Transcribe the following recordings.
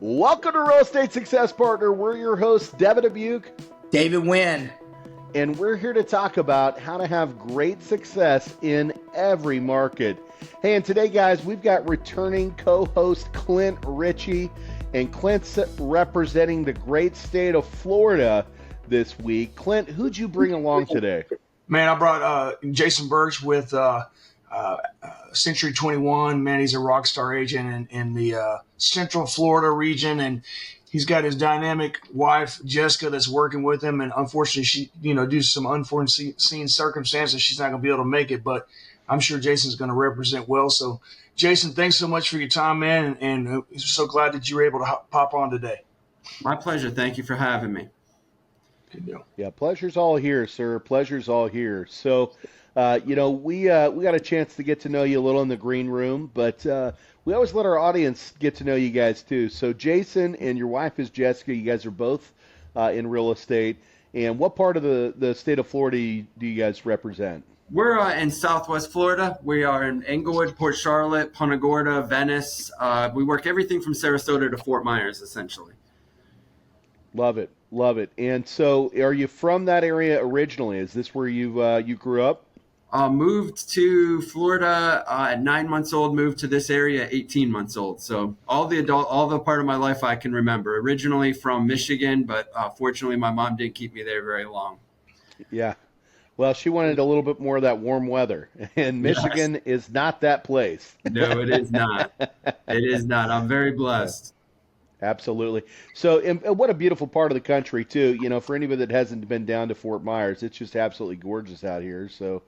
Welcome to Real Estate Success Partner. We're your hosts, Devin Dubuque, David Wynn. and we're here to talk about how to have great success in every market. Hey, and today, guys, we've got returning co-host Clint Ritchie, and Clint's representing the great state of Florida this week. Clint, who'd you bring along today? Man, I brought Jayson Burtch with Century 21. Man, he's a rock star agent in the Central Florida region, and he's got his dynamic wife Jessica that's working with him. And unfortunately, she, due to some unforeseen circumstances, she's not going to be able to make it. But I'm sure Jason's going to represent well. So, Jayson, thanks so much for your time, man, and so glad that you were able to pop on today. My pleasure. Thank you for having me. Good deal. Yeah, pleasure's all here, sir. Pleasure's all here. So, we got a chance to get to know you a little in the green room, but we always let our audience get to know you guys too. So, Jayson and your wife is Jessica. You guys are both in real estate. And what part of the state of Florida do you guys represent? We're in Southwest Florida. We are in Englewood, Port Charlotte, Punta Gorda, Venice. We work everything from Sarasota to Fort Myers, essentially. Love it. Love it. And so are you from that area originally? Is this where you grew up? Moved to Florida at 9 months old, moved to this area at 18 months old. So all the part of my life I can remember. Originally from Michigan, but fortunately my mom didn't keep me there very long. Yeah. Well, she wanted a little bit more of that warm weather, and Michigan is not that place. No, it is not. It is not. I'm very blessed. Absolutely. So, and what a beautiful part of the country, too. For anybody that hasn't been down to Fort Myers, it's just absolutely gorgeous out here. So,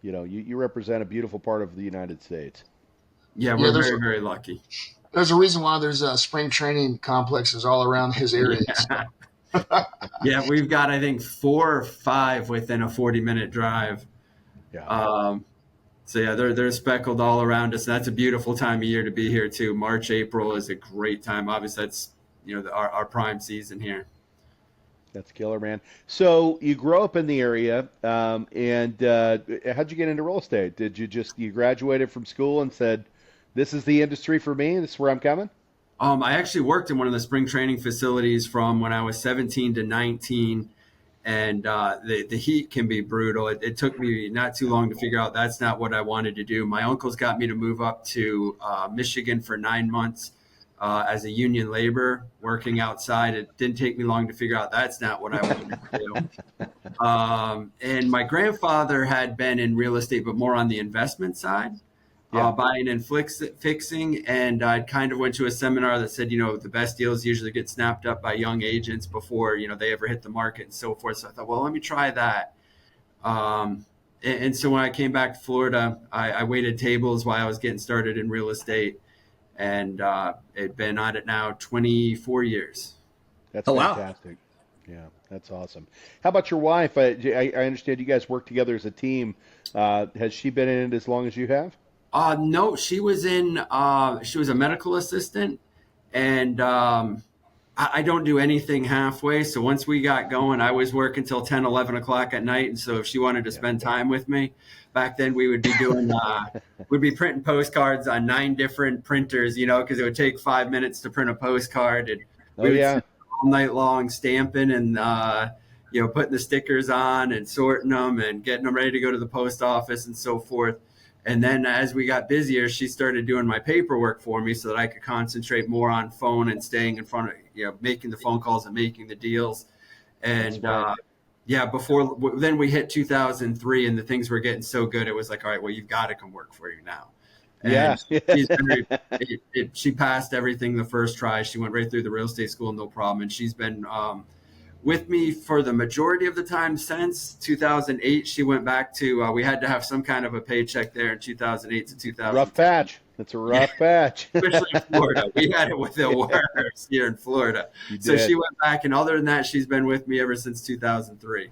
you represent a beautiful part of the United States. Yeah, we're very, very lucky. There's a reason why there's spring training complexes all around his area. Yeah. Yeah, we've got, I think, 4 or 5 within a 40-minute drive. Yeah. So, yeah, they're speckled all around us. And that's a beautiful time of year to be here, too. March, April is a great time. Obviously, that's, our prime season here. That's killer, man. So you grow up in the area, and how'd you get into real estate? Did you graduated from school and said, this is the industry for me, this is where I'm coming? I actually worked in one of the spring training facilities from when I was 17 to 19, and the heat can be brutal. It took me not too long to figure out that's not what I wanted to do. My uncles got me to move up to Michigan for 9 months as a union laborer working outside. It didn't take me long to figure out that's not what I wanted to do. And my grandfather had been in real estate, but more on the investment side. Buying and fixing, and I kind of went to a seminar that said, the best deals usually get snapped up by young agents before, they ever hit the market and so forth. So I thought, well, let me try that. And so when I came back to Florida, I waited tables while I was getting started in real estate, and I've been on it now 24 years. That's fantastic. Wow. Yeah, that's awesome. How about your wife? I understand you guys work together as a team. Has she been in it as long as you have? No, she was a medical assistant, and I don't do anything halfway. So once we got going, I was working till 10, 11 o'clock at night. And so if she wanted to spend time with me, back then we would be doing, we'd be printing postcards on 9 different printers, because it would take 5 minutes to print a postcard. And we would sit all night long stamping and, putting the stickers on and sorting them and getting them ready to go to the post office and so forth. And then as we got busier, she started doing my paperwork for me so that I could concentrate more on phone and staying in front of, making the phone calls and making the deals. And then we hit 2003 and the things were getting so good. It was like, all right, well, you've got to come work for you now. And she passed everything the first try. She went right through the real estate school, no problem. And she's been with me for the majority of the time since 2008. She went back to, we had to have some kind of a paycheck there in 2008 to 2000. Rough patch. It's a rough patch. Especially in Florida. We had it with the worst here in Florida. So she went back, and other than that, she's been with me ever since 2003.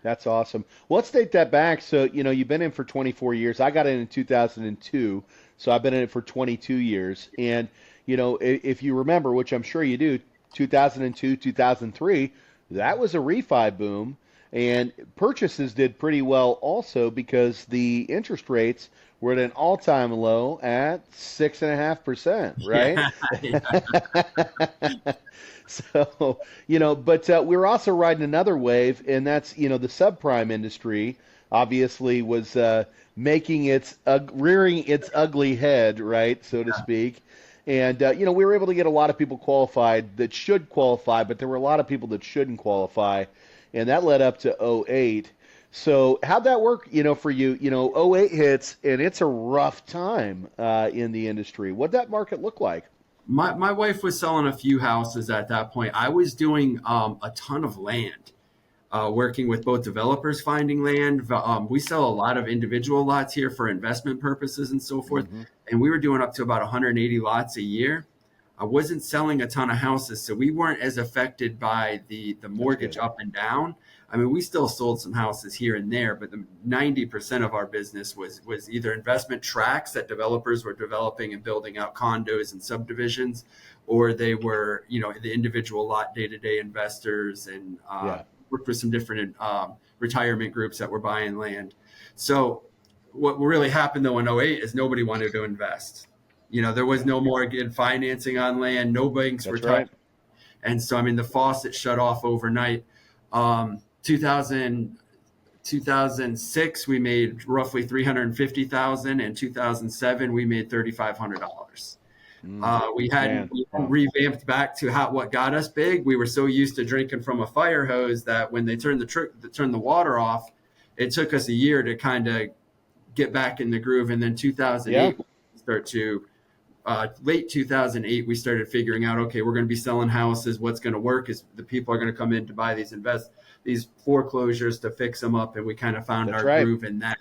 That's awesome. Well, let's take that back. So, you've been in for 24 years. I got in 2002, so I've been in it for 22 years. And, if you remember, which I'm sure you do, 2002, 2003, that was a refi boom, and purchases did pretty well also because the interest rates we're at an all-time low at 6.5%, right? Yeah, yeah, So, but we're also riding another wave, and that's, the subprime industry obviously was making rearing its ugly head, right, so to speak. And, we were able to get a lot of people qualified that should qualify, but there were a lot of people that shouldn't qualify. And that led up to '08. So how'd that work, for you? '08 hits, and it's a rough time in the industry. What'd that market look like? my wife was selling a few houses at that point. I was doing a ton of land, working with both developers finding land. We sell a lot of individual lots here for investment purposes and so forth. Hmm. And we were doing up to about 180 lots a year. I wasn't selling a ton of houses, so we weren't as affected by the mortgage up and down. I mean, we still sold some houses here and there, but the 90% of our business was either investment tracts that developers were developing and building out condos and subdivisions, or they were, the individual lot day-to-day investors and Yeah, worked with some different retirement groups that were buying land. So what really happened though in '08 is nobody wanted to invest. There was no mortgage financing on land. No banks were that's right. touching. And so, I mean, the faucet shut off overnight. 2000, 2006, we made roughly 350,000. In 2007, we made $3,500. We hadn't Man, wow. revamped back to what got us big. We were so used to drinking from a fire hose that when they turned the water off, it took us a year to kind of get back in the groove. And then Yeah, 2008, late 2008, we started figuring out, okay, we're going to be selling houses. What's going to work is the people are going to come in to buy these foreclosures to fix them up. And we kind of found that's our right. groove in that.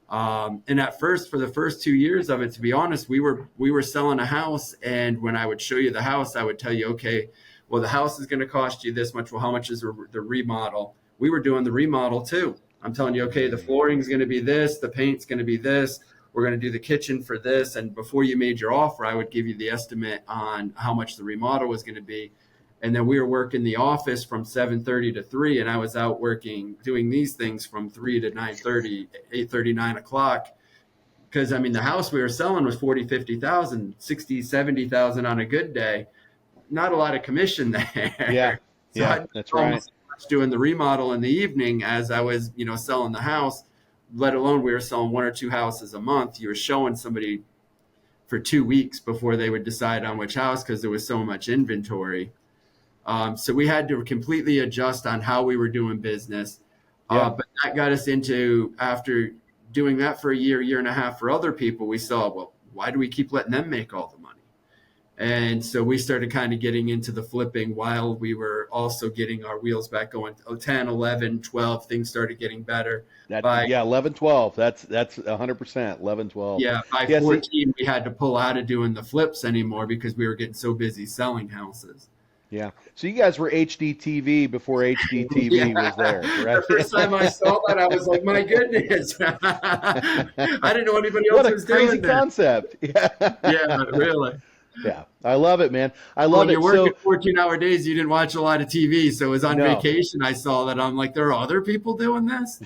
And at first, for the first 2 years of it, to be honest, we were selling a house. And when I would show you the house, I would tell you, okay, well, the house is going to cost you this much. Well, how much is the remodel? We were doing the remodel too. I'm telling you, okay, the flooring is going to be this, the paint's going to be this. We're going to do the kitchen for this. And before you made your offer, I would give you the estimate on how much the remodel was going to be. And then we were working the office from 7:30 to 3, and I was out working, doing these things from 3 to 9:30, 8:30, 9 o'clock. Because, I mean, the house we were selling was 40, 50,000, 60, 70,000 on a good day. Not a lot of commission there. Yeah, So yeah, I that's right. was doing the remodel in the evening as I was, selling the house, let alone we were selling one or two houses a month. You were showing somebody for 2 weeks before they would decide on which house because there was so much inventory. So we had to completely adjust on how we were doing business. Yeah, But that got us into, after doing that for a year and a half for other people, we saw, well, why do we keep letting them make all the money? And so we started kind of getting into the flipping while we were also getting our wheels back going. 10, 11, 12, things started getting better. By, 11, 12. That's 100%. 11, 12. yeah, by Yes, 14, we had to pull out of doing the flips anymore because we were getting so busy selling houses. yeah. So you guys were HDTV before HDTV was there, right? The first time I saw that, I was like, my goodness. I didn't know anybody else What a was crazy doing that. concept. Yeah. Yeah, really. Yeah. I love it, man. I When love you're it. working 14-hour days, you didn't watch a lot of TV. So it was on No. vacation. I saw that. I'm like, there are other people doing this?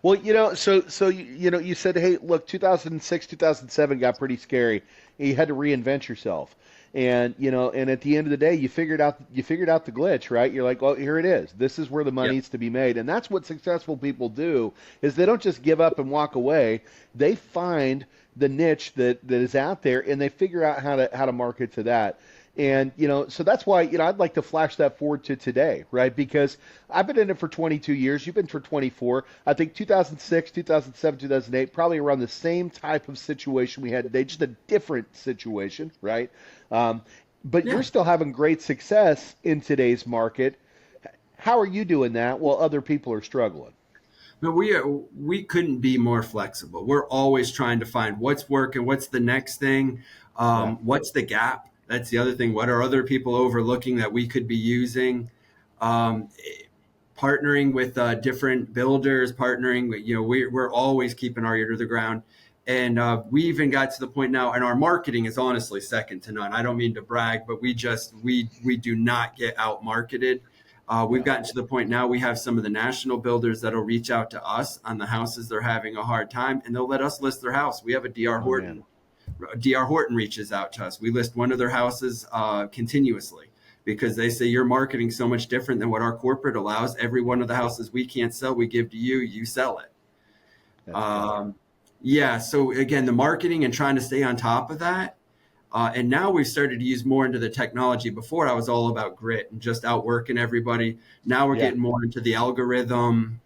Well, you said, hey, look, 2006, 2007 got pretty scary. You had to reinvent yourself. And at the end of the day, you figured out the glitch, right? You're like, well, here it is. This is where the Yep. money's to be made. And that's what successful people do, is they don't just give up and walk away. They find the niche that is out there, and they figure out how to market to that. And, so that's why, I'd like to flash that forward to today, right? Because I've been in it for 22 years. You've been for 24. I think 2006, 2007, 2008, probably around the same type of situation we had today, just a different situation, right? But Yeah. you're still having great success in today's market. How are you doing that while other people are struggling? But we couldn't be more flexible. We're always trying to find what's working, what's the next thing, Yeah. what's the gap. That's the other thing. What are other people overlooking that we could be using? Um, Partnering with different builders, partnering with, we're always keeping our ear to the ground. And we even got to the point now, and our marketing is honestly second to none. I don't mean to brag, but we do not get out marketed. We've gotten to the point now we have some of the national builders that'll reach out to us on the houses they're having a hard time, and they'll let us list their house. We have a D.R. Horton. D.R. Horton reaches out to us. We list one of their houses continuously because they say you're marketing so much different than what our corporate allows. Every one of the houses we can't sell, we give to you, you sell it. Yeah. So again, the marketing and trying to stay on top of that. And now we've started to use more into the technology. Before I was all about grit and just outworking everybody. Now we're getting more into the algorithm,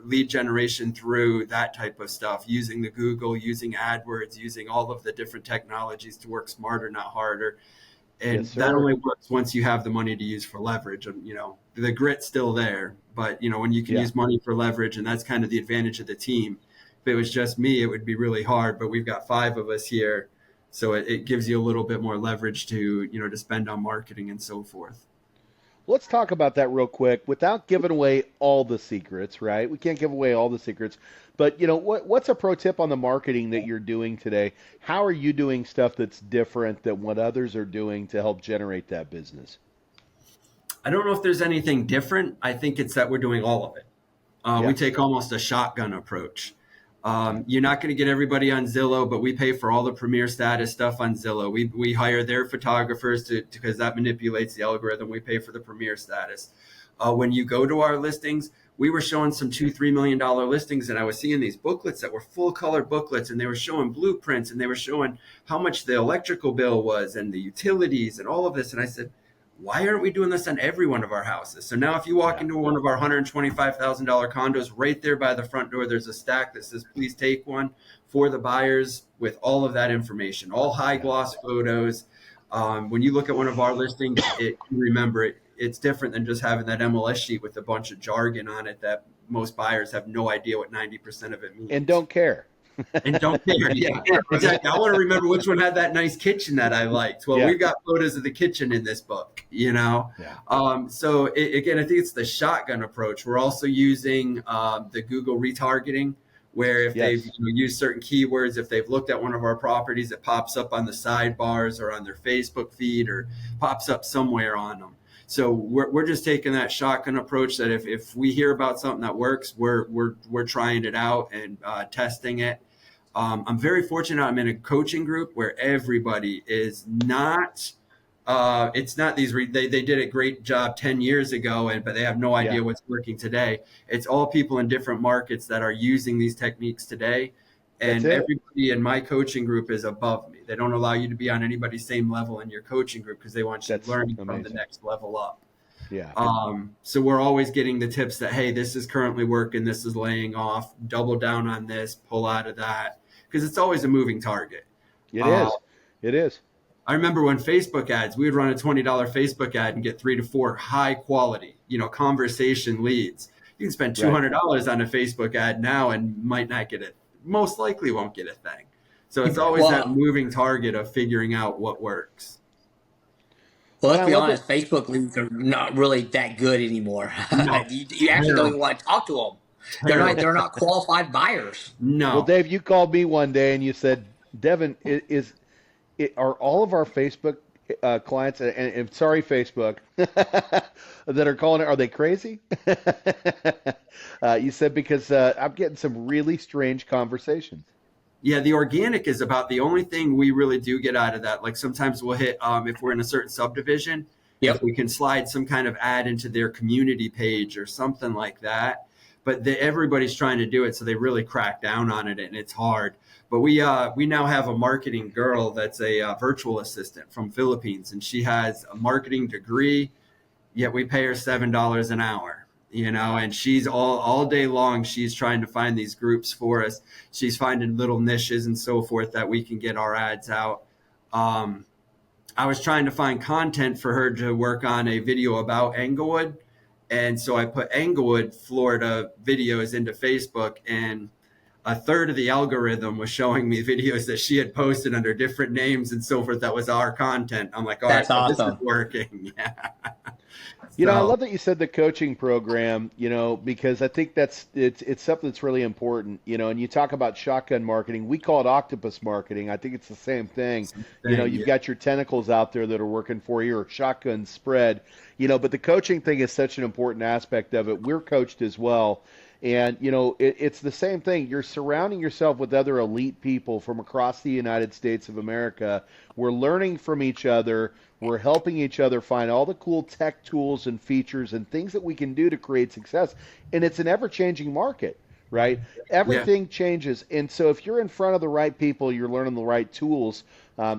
lead generation through that type of stuff, using the Google, using AdWords, using all of the different technologies to work smarter, not harder. And that only works once you have the money to use for leverage. And, the grit's still there, but when you can use money for leverage, and that's kind of the advantage of the team. If it was just me, it would be really hard, but we've got 5 of us here. So it gives you a little bit more leverage to, to spend on marketing and so forth. Let's talk about that real quick without giving away all the secrets, right? We can't give away all the secrets, but what's a pro tip on the marketing that you're doing today? How are you doing stuff that's different than what others are doing to help generate that business? I don't know if there's anything different. I think it's that we're doing all of it. We take almost a shotgun approach. You're not going to get everybody on Zillow, but we pay for all the premier status stuff on Zillow. We hire their photographers because that manipulates the algorithm. We pay for the premier status. When you go to our listings, we were showing some $2-3 million listings, and I was seeing these booklets that were full color booklets, and they were showing blueprints, and they were showing how much the electrical bill was and the utilities and all of this. And I said, why aren't we doing this on every one of our houses? So now if you walk into one of our $125,000 condos, right there by the front door, there's a stack that says, please take one for the buyers with all of that information, all high gloss photos. When you look at one of our listings, it's different than just having that MLS sheet with a bunch of jargon on it that most buyers have no idea what 90% of it means. And don't care. And don't care. Yeah, exactly. I want to remember which one had that nice kitchen that I liked. Well, we've got photos of the kitchen in this book, So again, I think it's the shotgun approach. We're also using the Google retargeting, where if they've used certain keywords, if they've looked at one of our properties, it pops up on the sidebars or on their Facebook feed or pops up somewhere on them. So we're just taking that shotgun approach that if we hear about something that works, we're trying it out and testing it. I'm very fortunate. I'm in a coaching group where everybody is not. It's not these. They did a great job 10 years ago, but they have no idea what's working today. It's all people in different markets that are using these techniques today. And everybody in my coaching group is above me. They don't allow you to be on anybody's same level in your coaching group because they want you to learn from the next level up. Yeah. So we're always getting the tips that, hey, this is currently working. This is laying off. Double down on this. Pull out of that. Because it's always a moving target. It is. I remember when Facebook ads, we would run a $20 Facebook ad and get 3 to 4 high quality, conversation leads. You can spend $200 on a Facebook ad now and might not get it. Most likely won't get a thing. So it's always that moving target of figuring out what works. Well, let's be honest, Facebook leads are not really that good anymore. No. you actually don't even want to talk to them. They're not qualified buyers. No. Well, Dave, you called me one day and you said, Devin, are all of our Facebook clients, and sorry, Facebook, that are calling it, are they crazy? You said, because I'm getting some really strange conversations. Yeah, the organic is about the only thing we really do get out of that. Like sometimes we'll hit, if we're in a certain subdivision, if we can slide some kind of ad into their community page or something like that. But everybody's trying to do it, so they really crack down on it, and it's hard. But we now have a marketing girl that's a virtual assistant from Philippines, and she has a marketing degree, yet we pay her $7 an hour. And she's all day long, she's trying to find these groups for us. She's finding little niches and so forth that we can get our ads out. I was trying to find content for her to work on a video about Englewood. And so I put Englewood, Florida videos into Facebook, and a third of the algorithm was showing me videos that she had posted under different names and so forth. That was our content. I'm like, all right, awesome. This is working. Yeah. I So love that you said the coaching program, because I think it's something that's really important, and you talk about shotgun marketing. We call it octopus marketing. I think it's the same thing. You've yeah. got your tentacles out there that are working for you, or shotgun spread, but the coaching thing is such an important aspect of it. We're coached as well. And, it's the same thing. You're surrounding yourself with other elite people from across the United States of America. We're learning from each other. We're helping each other find all the cool tech tools and features and things that we can do to create success. And it's an ever-changing market, right? Yeah. Everything changes. And so if you're in front of the right people, you're learning the right tools,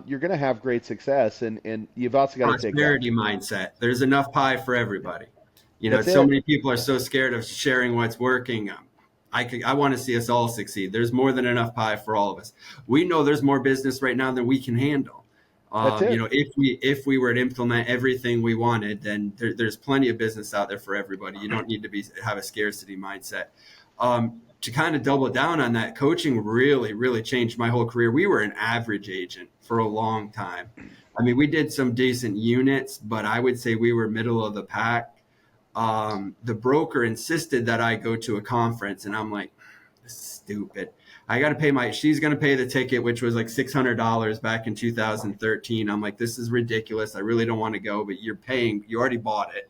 you're going to have great success. And you've also got to take that. Prosperity mindset. There's enough pie for everybody. That's So it. many people are so scared of sharing what's working. I want to see us all succeed. There's more than enough pie for all of us. We know there's more business right now than we can handle. That's it. If we were to implement everything we wanted, then there's plenty of business out there for everybody. You don't need to have a scarcity mindset. To kind of double down on that, coaching really, really changed my whole career. We were an average agent for a long time. I mean, we did some decent units, but I would say we were middle of the pack. The broker insisted that I go to a conference, and I'm like, this is stupid. I got to pay she's going to pay the ticket, which was like $600 back in 2013. I'm like, this is ridiculous. I really don't want to go, but you already bought it.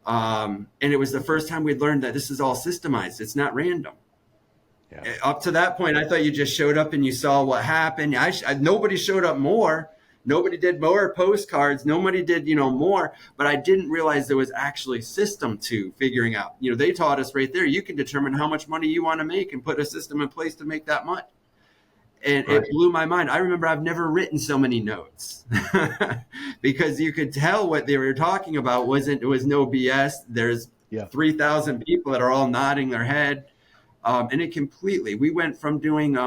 And it was the first time we'd learned that this is all systemized. It's not random. Yeah. Up to that point, I thought you just showed up and you saw what happened. Nobody showed up more. Nobody did more postcards. Nobody did, more. But I didn't realize there was actually system to figuring out. They taught us right there. You can determine how much money you want to make and put a system in place to make that much. And right. It blew my mind. I remember I've never written so many notes because you could tell what they were talking about it was no BS. There's 3,000 people that are all nodding their head. We went from doing,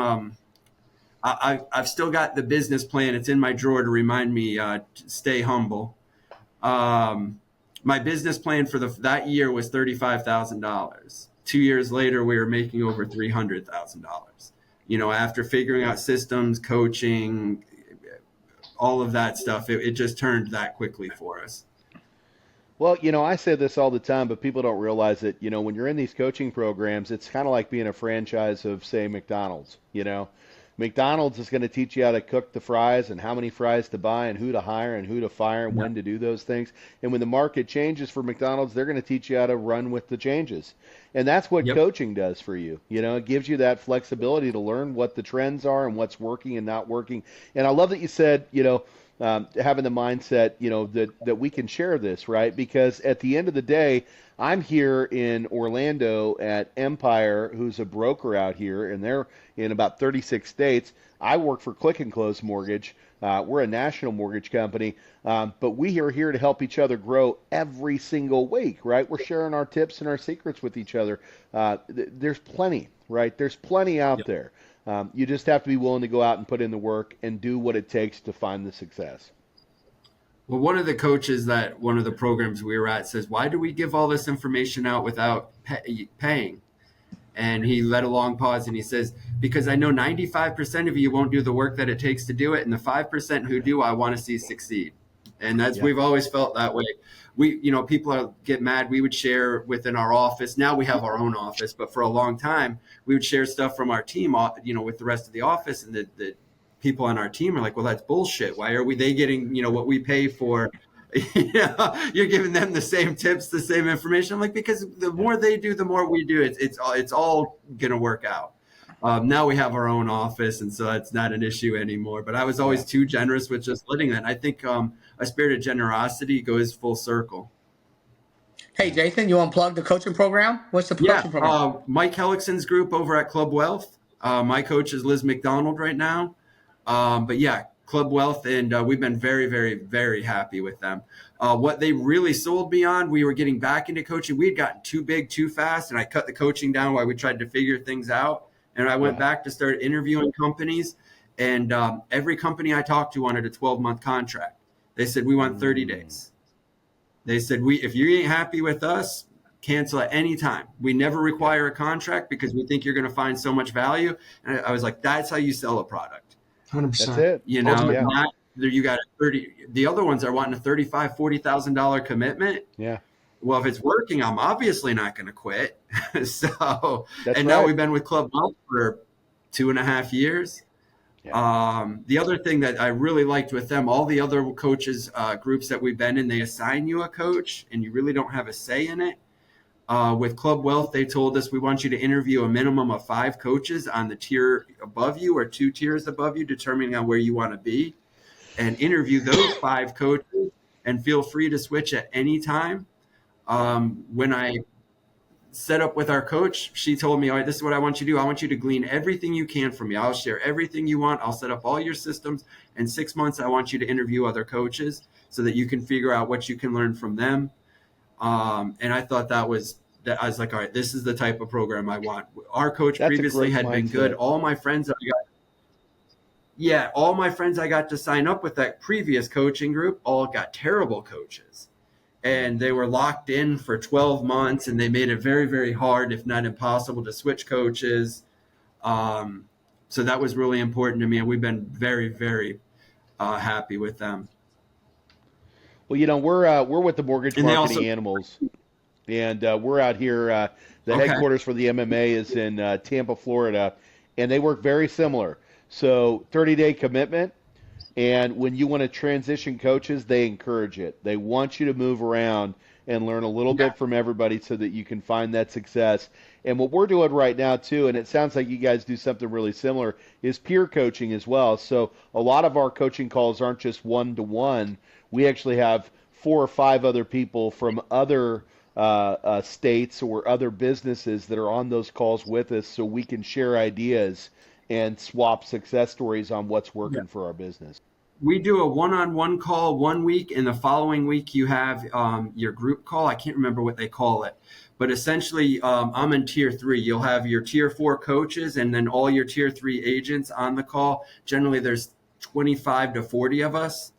I've still got the business plan. It's in my drawer to remind me to stay humble. My business plan for that year was $35,000. 2 years later, we were making over $300,000. After figuring out systems, coaching, all of that stuff, it just turned that quickly for us. Well, I say this all the time, but people don't realize it. When you're in these coaching programs, it's kind of like being a franchise of, say, McDonald's. McDonald's is going to teach you how to cook the fries and how many fries to buy and who to hire and who to fire and when to do those things. And when the market changes for McDonald's, they're going to teach you how to run with the changes. And that's what coaching does for you. It gives you that flexibility to learn what the trends are and what's working and not working. And I love that you said, having the mindset, that we can share this, right? Because at the end of the day, I'm here in Orlando at Empire, who's a broker out here, and they're in about 36 states. I work for Click and Close Mortgage. We're a national mortgage company, but we are here to help each other grow every single week, right? We're sharing our tips and our secrets with each other. There's plenty, right? There's plenty out there. You just have to be willing to go out and put in the work and do what it takes to find the success. Well, one of the coaches that one of the programs we were at says, why do we give all this information out without paying? And he let a long pause and he says, because I know 95% of you won't do the work that it takes to do it. And the 5% who do, I want to see succeed. And we've always felt that way. People get mad. We would share within our office. Now we have our own office, but for a long time, we would share stuff from our team, with the rest of the office. And the people on our team are like, well, that's bullshit. Why are they getting, what we pay for? You're giving them the same tips, the same information. I'm like, because the more they do, the more we do. It's all going to work out. Now we have our own office, and so that's not an issue anymore. But I was always too generous with just letting that. I think a spirit of generosity goes full circle. Hey, Jayson, you want to plug the coaching program? What's the coaching program? Mike Hellickson's group over at Club Wealth. My coach is Liz McDonald right now. Club Wealth, and we've been very, very, very happy with them. What they really sold me on, we were getting back into coaching. We had gotten too big too fast, and I cut the coaching down while we tried to figure things out. And I went back to start interviewing companies, and every company I talked to wanted a 12-month contract. They said, we want 30 days. They said, if you ain't happy with us, cancel at any time. We never require a contract because we think you're going to find so much value. And I was like, that's how you sell a product. 100%. That's it. you got a 30. The other ones are wanting a $35,000-$40,000 commitment. Yeah. Well, if it's working, I'm obviously not going to quit. So, That's and right. now we've been with Club Wealth for 2.5 years. Yeah. The other thing that I really liked with them, all the other coaches groups that we've been in, they assign you a coach and you really don't have a say in it. With Club Wealth, they told us we want you to interview a minimum of 5 coaches on the tier above you or 2 tiers above you, determining on where you want to be, and interview those 5 coaches and feel free to switch at any time. When I set up with our coach, she told me, all right, this is what I want you to do. I want you to glean everything you can from me. I'll share everything you want. I'll set up all your systems. In 6 months, I want you to interview other coaches so that you can figure out what you can learn from them. And I thought I was like, all right, this is the type of program I want. Our coach previously had been good. All my friends I got to sign up with that previous coaching group all got terrible coaches. And they were locked in for 12 months, and they made it very, very hard, if not impossible, to switch coaches. So that was really important to me, and we've been very, very happy with them. Well, we're with the Mortgage Marketing Animals, and we're out here. The headquarters for the MMA is in Tampa, Florida, and they work very similar. So 30-day commitment. And when you want to transition coaches, they encourage it. They want you to move around and learn a little bit from everybody so that you can find that success. And what we're doing right now, too, and it sounds like you guys do something really similar, is peer coaching as well. So a lot of our coaching calls aren't just one-to-one. We actually have 4 or 5 other people from other states or other businesses that are on those calls with us so we can share ideas and swap success stories on what's working for our business. We do a one-on-one call one week, and the following week you have your group call. I can't remember what they call it, but essentially I'm in tier 3. You'll have your tier 4 coaches and then all your tier 3 agents on the call. Generally there's 25 to 40 of us,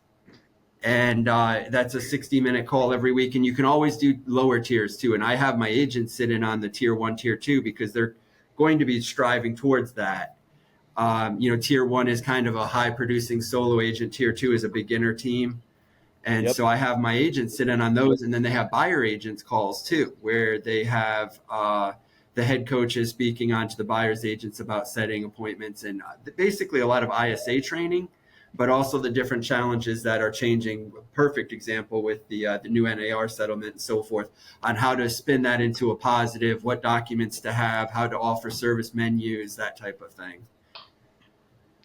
and that's a 60-minute call every week. And you can always do lower tiers too. And I have my agents sit in on the tier 1, tier 2, because they're going to be striving towards that. Tier 1 is kind of a high producing solo agent. Tier 2 is a beginner team. And so I have my agents sit in on those. And then they have buyer agents calls too, where they have the head coaches speaking on to the buyer's agents about setting appointments and basically a lot of ISA training, but also the different challenges that are changing. Perfect example with the new NAR settlement and so forth, on how to spin that into a positive, what documents to have, how to offer service menus, that type of thing.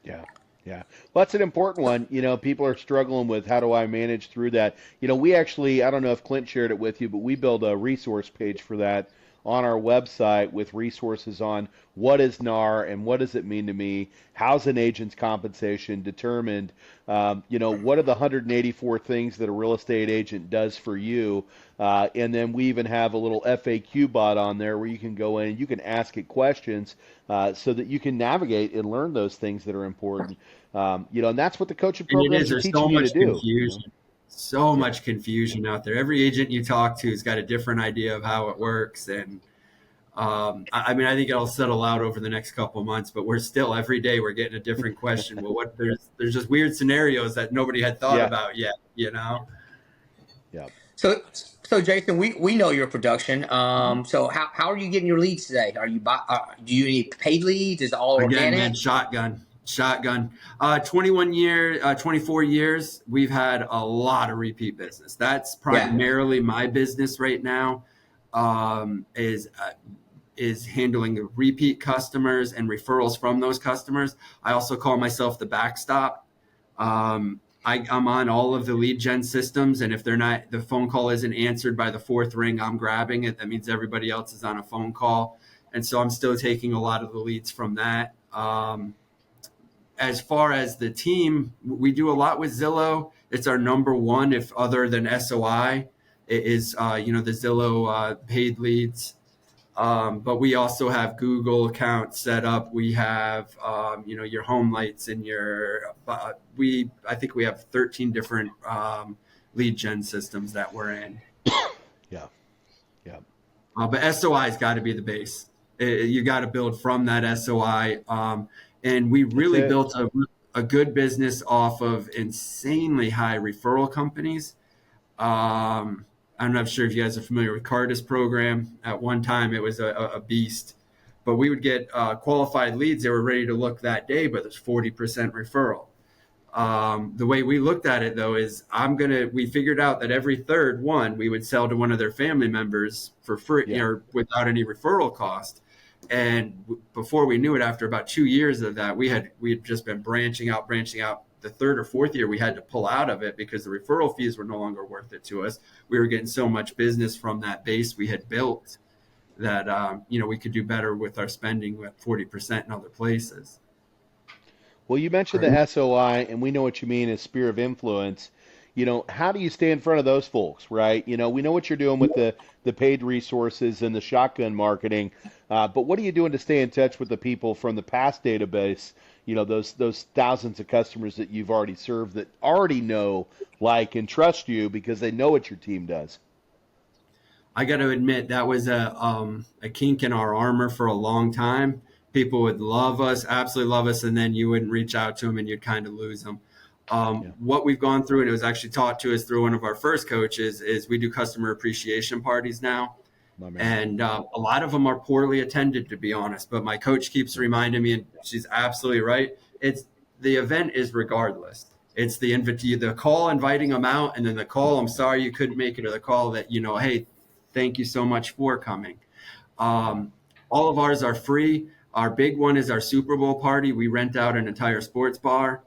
Yeah. Well, that's an important one. People are struggling with how do I manage through that. We actually, I don't know if Clint shared it with you, but we built a resource page for that on our website with resources on what is NAR and what does it mean to me, how's an agent's compensation determined, what are the 184 things that a real estate agent does for you, and then we even have a little FAQ bot on there where you can go in and you can ask it questions so that you can navigate and learn those things that are important. And that's what the coaching programs are teaching you to do. Confusion. So much confusion out there. Every agent you talk to has got a different idea of how it works. And I think it'll settle out over the next couple of months, but we're still, every day we're getting a different question. Well, there's just weird scenarios that nobody had thought about yet, Yeah. So Jayson, we know your production. So how are you getting your leads today? Are you do you need paid leads? Is it all organic? Man, shotgun. 24 years, we've had a lot of repeat business. That's primarily my business right now, is handling the repeat customers and referrals from those customers. I also call myself the backstop. I'm on all of the lead gen systems, and if the phone call isn't answered by the 4th ring, I'm grabbing it. That means everybody else is on a phone call. And so I'm still taking a lot of the leads from that. As far as the team, we do a lot with Zillow. It's our number one, if other than SOI, it is, the Zillow paid leads. But we also have Google accounts set up. We have, your home lights and I think we have 13 different lead gen systems that we're in. Yeah. But SOI's got to be the base. You got to build from that SOI. And we really built a good business off of insanely high referral companies. I'm not sure if you guys are familiar with Cardis program. At one time, it was a beast, but we would get qualified leads. They were ready to look that day, but there's 40% referral. The way we looked at it, though, is we figured out that every third one we would sell to one of their family members for free, or without any referral cost. And before we knew it, after about 2 years of that, we had just been branching out. The third or fourth year, we had to pull out of it because the referral fees were no longer worth it to us. We were getting so much business from that base we had built that, we could do better with our spending with 40% in other places. Well, you mentioned the SOI, and we know what you mean as sphere of influence. How do you stay in front of those folks, right? We know what you're doing with the paid resources and the shotgun marketing, but what are you doing to stay in touch with the people from the past database, those thousands of customers that you've already served that already know, like, and trust you because they know what your team does? I got to admit, that was a kink in our armor for a long time. People would love us, absolutely love us, and then you wouldn't reach out to them and you'd kind of lose them. What we've gone through, and it was actually taught to us through one of our first coaches, is we do customer appreciation parties now. And a lot of them are poorly attended, to be honest. But my coach keeps reminding me, and she's absolutely right. The event is regardless. It's the call inviting them out, and then the call, I'm sorry you couldn't make it, or the call that, hey, thank you so much for coming. All of ours are free. Our big one is our Super Bowl party. We rent out an entire sports bar,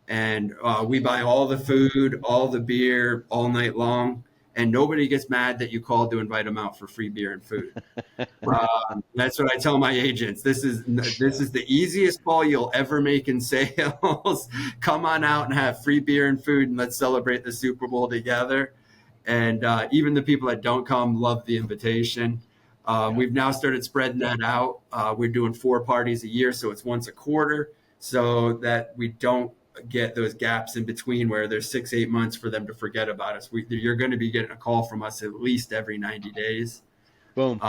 and we buy all the food, all the beer, all night long. And nobody gets mad that you called to invite them out for free beer and food. That's what I tell my agents. This is the easiest call you'll ever make in sales. Come on out and have free beer and food, and let's celebrate the Super Bowl together. And even the people that don't come love the invitation. We've now started spreading that out. We're doing 4 parties a year, so it's once a quarter, so that we don't get those gaps in between where there's 6-8 months for them to forget about us. You're going to be getting a call from us at least every 90 days. Boom.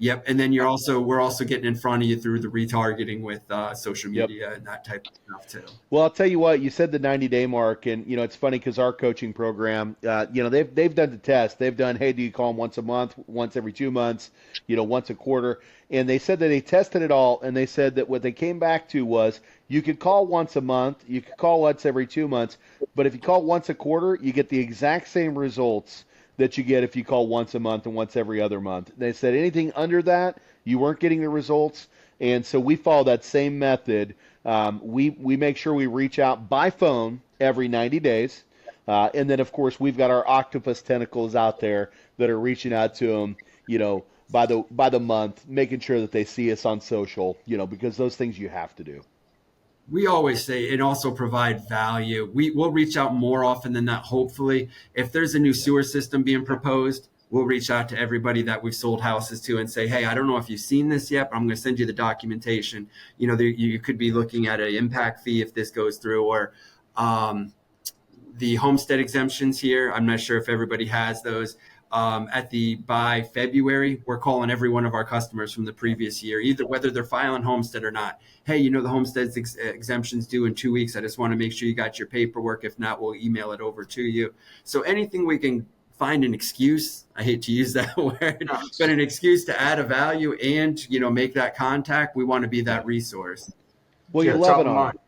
Yep. And then we're also getting in front of you through the retargeting with social media and that type of stuff too. Well, I'll tell you what, you said the 90-day mark, and it's funny because our coaching program, they've done the test. They've done, hey, do you call them once a month, once every 2 months, once a quarter? And they said that they tested it all, and they said that what they came back to was you could call once a month, you could call once every 2 months, but if you call once a quarter, you get the exact same results that you get if you call once a month and once every other month. They said anything under that, you weren't getting the results, and so we follow that same method. We make sure we reach out by phone every 90 days, and then, of course, we've got our octopus tentacles out there that are reaching out to them, by the month, making sure that they see us on social, because those things you have to do. We always say it also provide value. We'll reach out more often than that, hopefully. If there's a new sewer system being proposed, we'll reach out to everybody that we've sold houses to and say, hey, I don't know if you've seen this yet, but I'm going to send you the documentation. You could be looking at an impact fee if this goes through, or the homestead exemptions here. I'm not sure if everybody has those. By February, we're calling every one of our customers from the previous year, either whether they're filing homestead or not. Hey, the homestead's exemption's due in 2 weeks. I just want to make sure you got your paperwork. If not, we'll email it over to you. So anything we can find an excuse, I hate to use that word, but an excuse to add a value and, make that contact, we want to be that resource. Well, you're loving on them.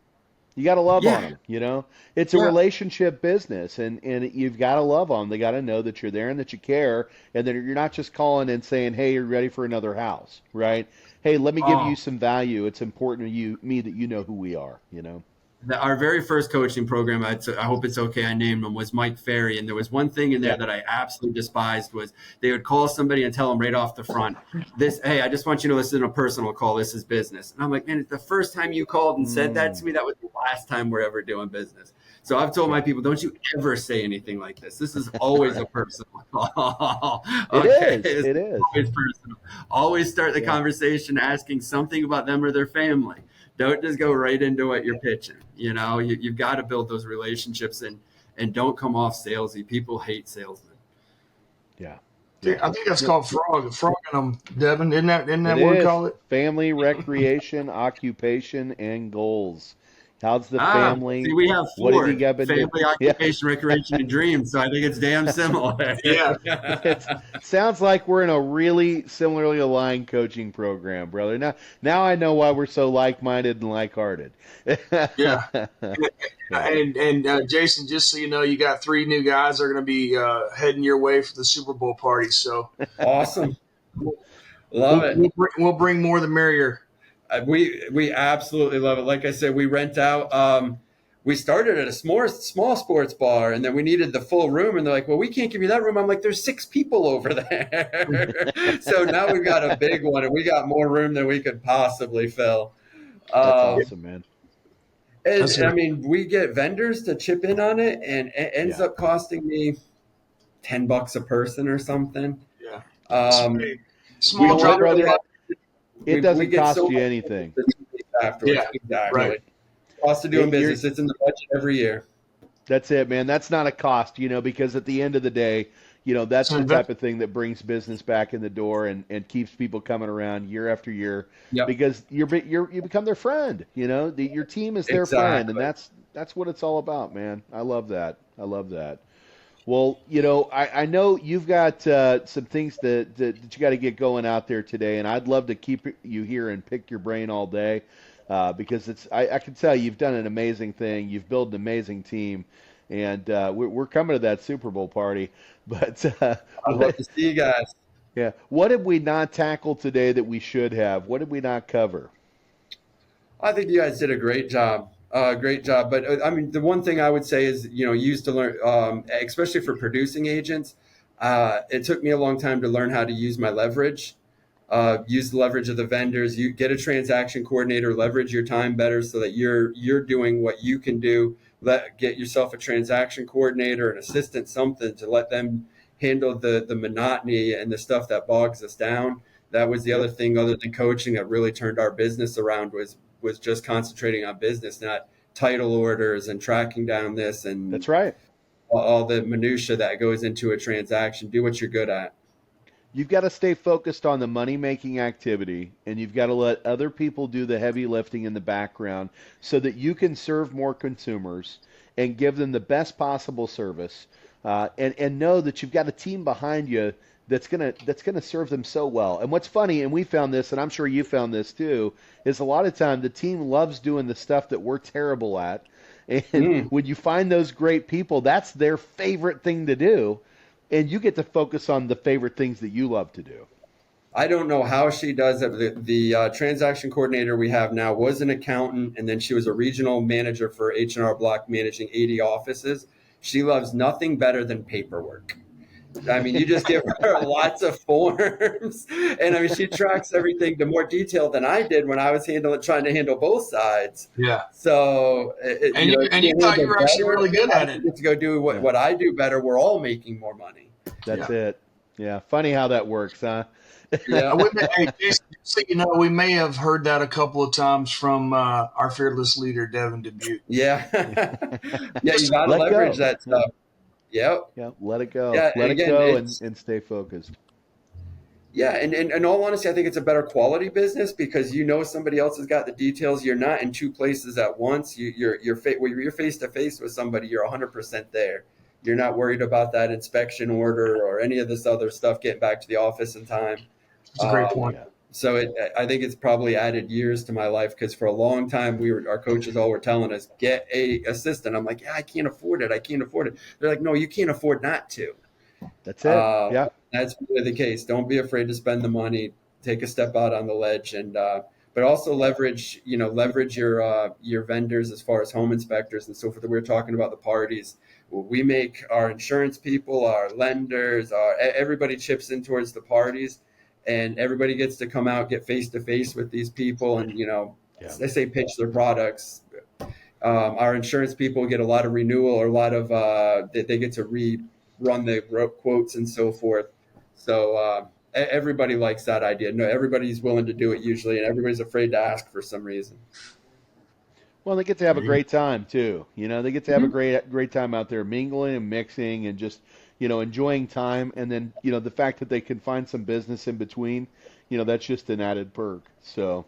You got to love on them, It's a relationship business, and you've got to love them. They got to know that you're there and that you care, and that you're not just calling and saying, hey, you're ready for another house, right? Hey, let me give you some value. It's important to me that you know who we are, Our very first coaching program, I hope it's okay I named him, was Mike Ferry. And there was one thing in there that I absolutely despised was they would call somebody and tell them right off the front, hey, I just want you to know this isn't a personal call. This is business. And I'm like, man, it's the first time you called and said that to me. That was the last time we're ever doing business. So I've told my people, don't you ever say anything like this. This is always a personal call. It is. Always personal. Always start the conversation asking something about them or their family. Don't just go right into what you're pitching. You've got to build those relationships and don't come off salesy. People hate salesmen. Yeah. I think that's called frogging them, Devin. Isn't that what we call it? Family, recreation, occupation, and goals. How's the family? See, we have What have you Ford, got been doing? family, Yeah. occupation, recreation, and dreams. So I think it's damn similar. Yeah. It sounds like we're in a really similarly aligned coaching program, brother. Now I know why we're so like-minded and like-hearted. Yeah. Yeah. And Jason, just so you know, you got 3 new guys that are going to be heading your way for the Super Bowl party. So Awesome. Love it. We'll bring more the merrier. We absolutely love it. Like I said, we rent out. We started at a small sports bar, and then we needed the full room. And they're like, "Well, we can't give you that room." I'm like, "There's 6 people over there." So now we've got a big one, and we got more room than we could possibly fill. That's awesome, man. And I mean, we get vendors to chip in on it, and it ends up costing me $10 a person or something. Yeah. Small drop, brother. It doesn't cost you anything. Afterwards. Yeah, exactly. right. Cost of doing business. It's in the budget every year. That's it, man. That's not a cost, because at the end of the day, that's the type of thing that brings business back in the door and keeps people coming around year after year. Yep. Because you become their friend. Your team is their friend, and that's what it's all about, man. I love that. Well, I know you've got some things that you got to get going out there today, and I'd love to keep you here and pick your brain all day because I can tell you've done an amazing thing. You've built an amazing team, and we're coming to that Super Bowl party. But I'd love to see you guys. Yeah, what did we not tackle today that we should have? What did we not cover? I think you guys did a great job. Great job. But I mean, the one thing I would say is, you used to learn, especially for producing agents, it took me a long time to learn how to use my leverage, use the leverage of the vendors. You get a transaction coordinator, leverage your time better so that you're doing what you can do. Get yourself a transaction coordinator, an assistant, something to let them handle the monotony and the stuff that bogs us down. That was the other thing, other than coaching, that really turned our business around was just concentrating on business, not title orders and tracking down this and that's right. All the minutia that goes into a transaction. Do what you're good at. You've got to stay focused on the money-making activity, and you've got to let other people do the heavy lifting in the background so that you can serve more consumers and give them the best possible service, and know that you've got a team behind you that's gonna serve them so well. And what's funny, and we found this, and I'm sure you found this too, is a lot of time the team loves doing the stuff that we're terrible at. And when you find those great people, that's their favorite thing to do. And you get to focus on the favorite things that you love to do. I don't know how she does it. The transaction coordinator we have now was an accountant, and then she was a regional manager for H&R Block, managing 80 offices. She loves nothing better than paperwork. I mean, you just give her lots of forms, and I mean, she tracks everything to more detail than I did when I was trying to handle both sides. Yeah. So, you thought you were actually really good at it. To go do what I do better. We're all making more money. That's it. Yeah. Funny how that works, huh? Yeah. Hey, Jason, so we may have heard that a couple of times from our fearless leader, Devin Dubuque. Yeah. Yeah. You got to leverage that stuff. Yep. Yeah, let it go. Yeah, let it go and stay focused. Yeah, and in all honesty, I think it's a better quality business because somebody else has got the details. You're not in 2 places at once. When you're face to face with somebody, you're 100% there. You're not worried about that inspection order or any of this other stuff getting back to the office in time. That's a great point. So I think it's probably added years to my life because for a long time our coaches all were telling us, get a assistant. I'm like, yeah, I can't afford it. They're like, no, you can't afford not to. That's it. Yeah. That's really the case. Don't be afraid to spend the money. Take a step out on the ledge, and but also leverage your vendors as far as home inspectors and so forth. We were talking about the parties. We make our insurance people, our lenders, everybody chips in towards the parties. And everybody gets to come out, get face to face with these people, and they say pitch their products. Our insurance people get a lot of renewal or a lot of they get to rerun the quotes and so forth. So everybody likes that idea. No, everybody's willing to do it usually, and everybody's afraid to ask for some reason. Well, they get to have a great time too. They get to have a great time out there mingling and mixing and just enjoying time, and then the fact that they can find some business in between, that's just an added perk. So,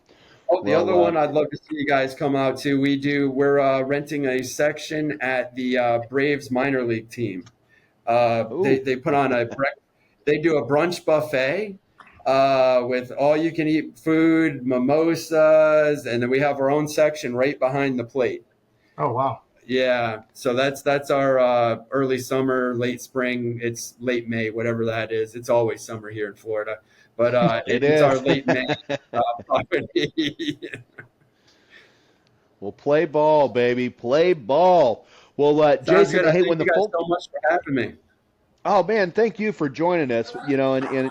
the other one I'd love to see you guys come out to. We're renting a section at the Braves minor league team. They put on they do a brunch buffet with all you can eat food, mimosas, and then we have our own section right behind the plate. Oh, wow. Yeah. So that's our early summer, late spring. It's late May, whatever that is. It's always summer here in Florida, but it's our late May property. Well, play ball, baby. Play ball. Well, Jayson, hey, when the folks, so much for having me. Oh man, thank you for joining us. And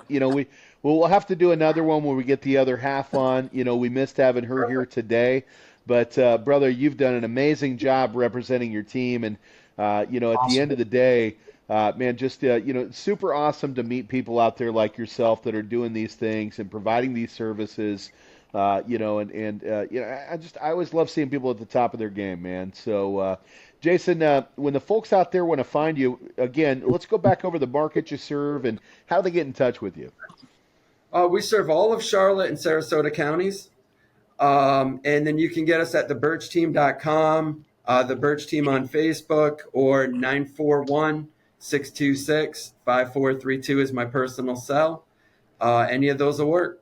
we'll have to do another one when we get the other half on. We missed having her here today, but brother, you've done an amazing job representing your team, and at the end of the day, man, just super awesome to meet people out there like yourself that are doing these things and providing these services. I always love seeing people at the top of their game, man. So. Jayson, when the folks out there want to find you, again, let's go back over the market you serve and how they get in touch with you. We serve all of Charlotte and Sarasota counties. And then you can get us at thebirchteam.com, the Burtch Team on Facebook, or 941-626-5432 is my personal cell. Any of those will work.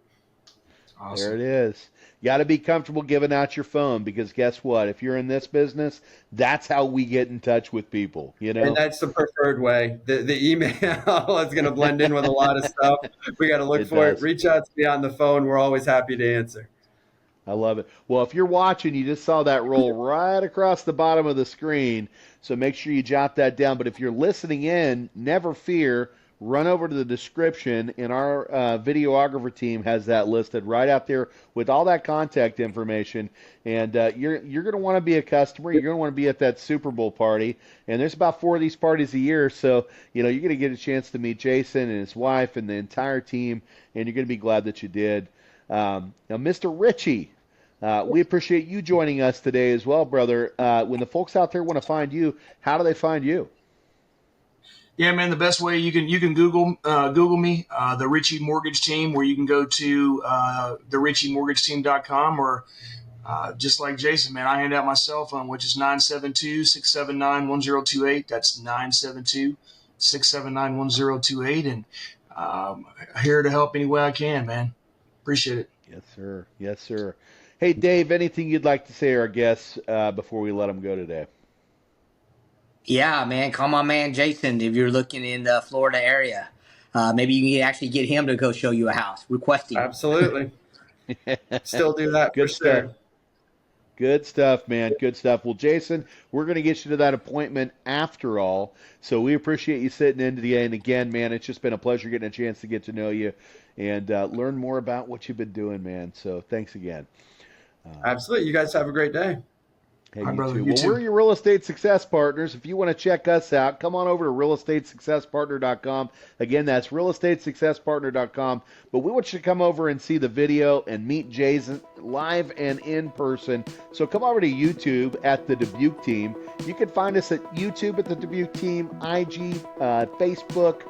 Awesome. There it is. You got to be comfortable giving out your phone because guess what? If you're in this business, that's how we get in touch with people, And that's the preferred way. The email is going to blend in with a lot of stuff. We got to look for it. Reach out to me on the phone. We're always happy to answer. I love it. Well, if you're watching, you just saw that roll right across the bottom of the screen, so make sure you jot that down. But if you're listening in, never fear. Run over to the description, and our videographer team has that listed right out there with all that contact information. And you're going to want to be a customer. You're going to want to be at that Super Bowl party. And there's about 4 of these parties a year, so you're going to get a chance to meet Jayson and his wife and the entire team, and you're going to be glad that you did. Now, Mr. Ritchie, we appreciate you joining us today as well, brother. When the folks out there want to find you, how do they find you? Yeah, man, the best way you can Google me, the Ritchie Mortgage Team, where you can go to theritchiemortgageteam.com, or just like Jayson, man, I hand out my cell phone, which is 972-679-1028. That's 972-679-1028, and here to help any way I can, man. Appreciate it. Yes, sir. Yes, sir. Hey, Dave, anything you'd like to say to our guests before we let them go today? Yeah, man, call my man Jayson if you're looking in the Florida area. Maybe you can actually get him to go show you a house. Requesting. Absolutely. Still do that. Good for stuff. Sure. Good stuff, man. Good stuff. Well, Jayson, we're going to get you to that appointment after all. So we appreciate you sitting in today. And again, man, it's just been a pleasure getting a chance to get to know you and learn more about what you've been doing, man. So thanks again. Absolutely. You guys have a great day. Hey, you too. Well, we're your real estate success partners. If you want to check us out, come on over to realestatesuccesspartner.com. Again, that's realestatesuccesspartner.com. But we want you to come over and see the video and meet Jayson live and in person. So come over to YouTube at the Dubuque Team. You can find us at YouTube at the Dubuque Team, IG, Facebook,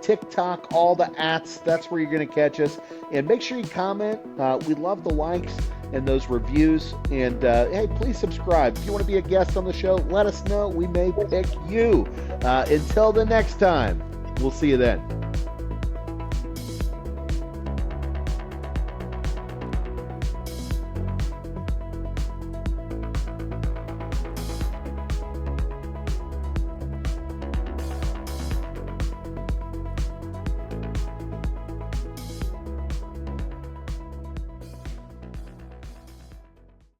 TikTok, all the ats. That's where you're going to catch us. And make sure you comment. We love the likes and those reviews. And hey, please subscribe. If you want to be a guest on the show, let us know. We may pick you. Until the next time, we'll see you then.